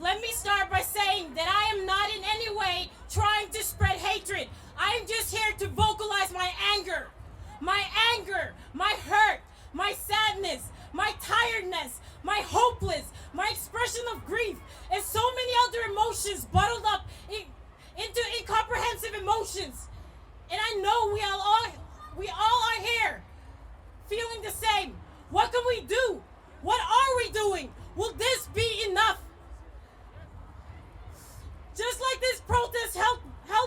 Let me start by saying that I am not in any way trying to spread hatred. I am just here to vocalize my anger, my hurt, my sadness, my tiredness, my hopeless, my expression of grief, and so many other emotions bottled up into incomprehensive emotions. And I know we all are here feeling the same. What can we do? What are we doing? Will this be enough? Just like this protest held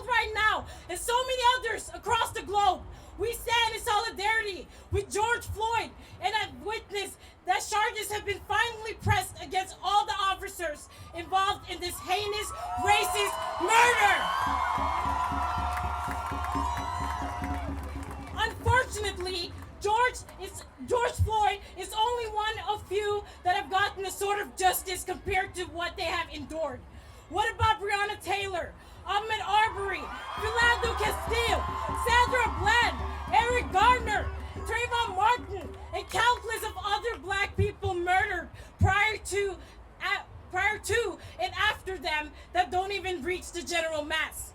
right now, and so many others across the globe, we stand in solidarity with George Floyd and have witnessed that charges have been finally pressed against all the officers involved in this heinous, racist murder. Unfortunately, George Floyd is only one of few that have gotten a sort of justice compared to what they have endured. What about Breonna Taylor, Ahmaud Arbery, Philando Castile, Sandra Bland, Eric Garner, Trayvon Martin, and countless of other black people murdered prior to and after them that don't even reach the general mass?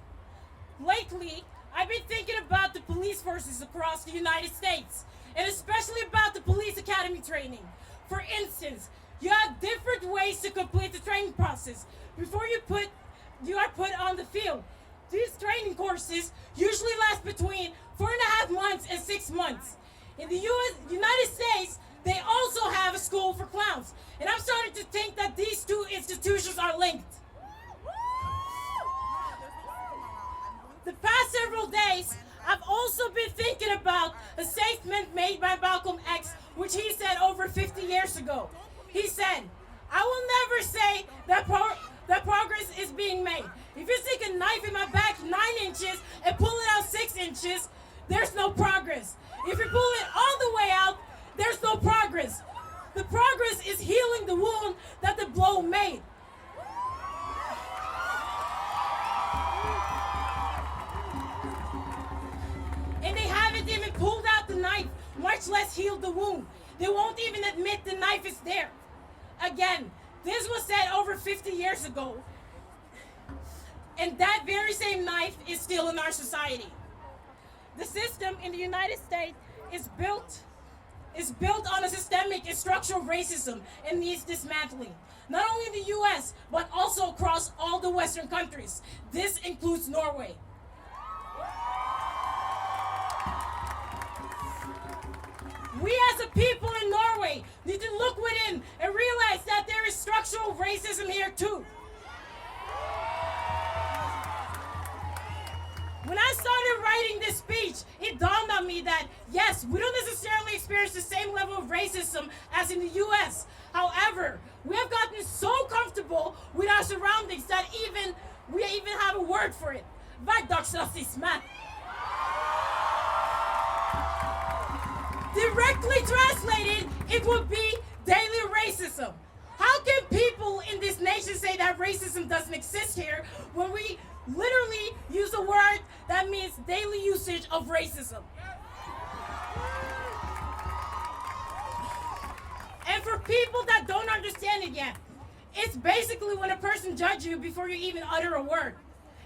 Lately, I've been thinking about the police forces across the United States, and especially about the police academy training. For instance, you have different ways to complete the training process before you are put on the field. These training courses usually last between 4.5 months and 6 months. In the United States, they also have a school for clowns, and I'm starting to think that these two institutions are linked. The past several days, I've also been thinking about a statement made by Malcolm X, which he said over 50 years ago. He said, "I will never say that progress is being made. If you stick a knife in my back 9 inches and pull it out 6 inches, there's no progress. If you pull it all the way out, there's no progress. The progress is healing the wound that the blow made." And they haven't even pulled out the knife, much less healed the wound. They won't even admit the knife is there. Again, this was said over 50 years ago, and that very same knife is still in our society. The system in the United States is built on a systemic and structural racism and needs dismantling. Not only in the US, but also across all the Western countries. This includes Norway. We as a people in Norway need to look within and realize that there is structural racism here too. When I started writing this speech, it dawned on me that, yes, we don't necessarily experience the same level of racism as in the US. However, we have gotten so comfortable with our surroundings that we even have a word for it. Hverdagsrasisme. Directly translated, it would be daily racism. How can people in this nation say that racism doesn't exist here when we literally use a word that means daily usage of racism? And for people that don't understand it yet, it's basically when a person judges you before you even utter a word.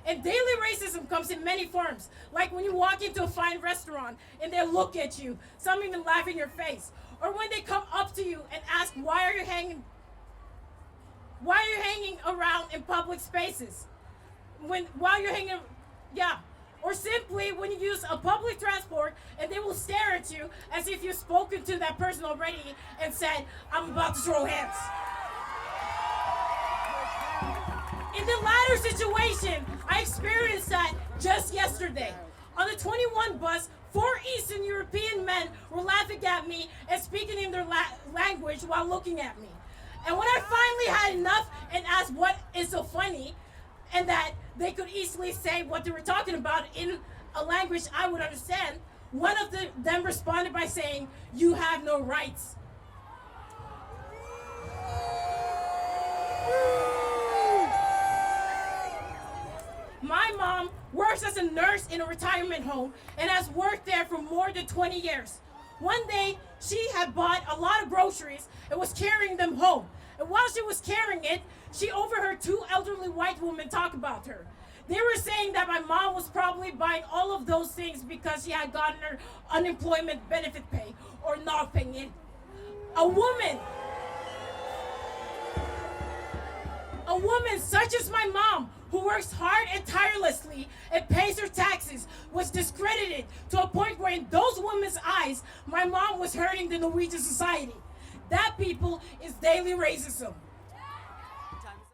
And daily racism comes in many forms, like when you walk into a fine restaurant and they look at you, some even laugh in your face, or when they come up to you and ask, why are you hanging around in public spaces? Or simply when you use a public transport and they will stare at you as if you've spoken to that person already and said, "I'm about to throw hands." In the latter situation, I experienced that just yesterday. On the 21 bus, 4 Eastern European men were laughing at me and speaking in their language while looking at me. And when I finally had enough and asked what is so funny, and that they could easily say what they were talking about in a language I would understand, one of them responded by saying, "You have no rights." My mom works as a nurse in a retirement home and has worked there for more than 20 years. One day, she had bought a lot of groceries and was carrying them home. And while she was carrying it, she overheard two elderly white women talk about her. They were saying that my mom was probably buying all of those things because she had gotten her unemployment benefit pay or not paying it. A woman such as my mom, who works hard and tirelessly and pays her taxes, was discredited to a point where in those women's eyes, my mom was hurting the Norwegian society. That, people, is daily racism.